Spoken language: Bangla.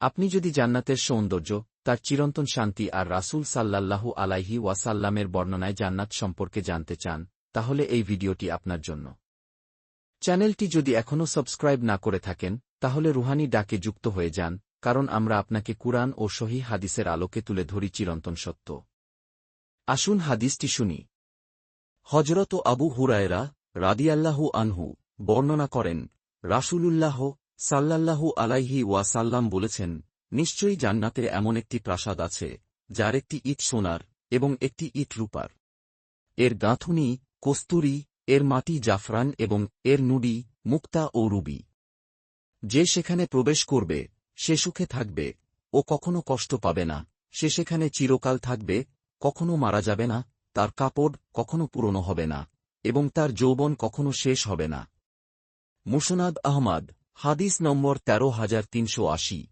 আপনি যদি জান্নাতের সৌন্দর্য, তার চিরন্তন শান্তি আর রাসূল সাল্লাল্লাহু আলাইহি ওয়াসাল্লামের বর্ণনায় জান্নাত সম্পর্কে জানতে চান, তাহলে এই ভিডিওটি আপনার জন্য। চ্যানেলটি যদি এখনও সাবস্ক্রাইব না করে থাকেন, তাহলে রুহানি ডাকে যুক্ত হয়ে যান, কারণ আমরা আপনাকে কুরআন ও সহিহ হাদিসের আলোকে তুলে ধরি চিরন্তন সত্য। আসুন হাদিসটি শুনি। হযরত আবু হুরায়রা রাদিয়াল্লাহু আনহু বর্ণনা করেন, রাসূলুল্লাহ সাল্লাল্লাহু আলাইহি ওয়াসাল্লাম বলেছেন, নিশ্চয়ই জান্নাতে এমন একটি প্রাসাদ আছে, যার একটি ইট সোনার এবং একটি ইট রূপার। এর গাঁথুনি কস্তুরী, এর মাটি জাফরান এবং এর নুড়ি মুক্তা ও রুবি। যে সেখানে প্রবেশ করবে, সে সুখে থাকবে ও কখনো কষ্ট পাবে না, সে সেখানে চিরকাল থাকবে, কখনো মারা যাবে না, তার কাপড় কখনো পুরনো হবে না এবং তার যৌবন কখনো শেষ হবে না। মুসনাদ আহমদ, হাদিস নম্বর ১৩,৩৮০।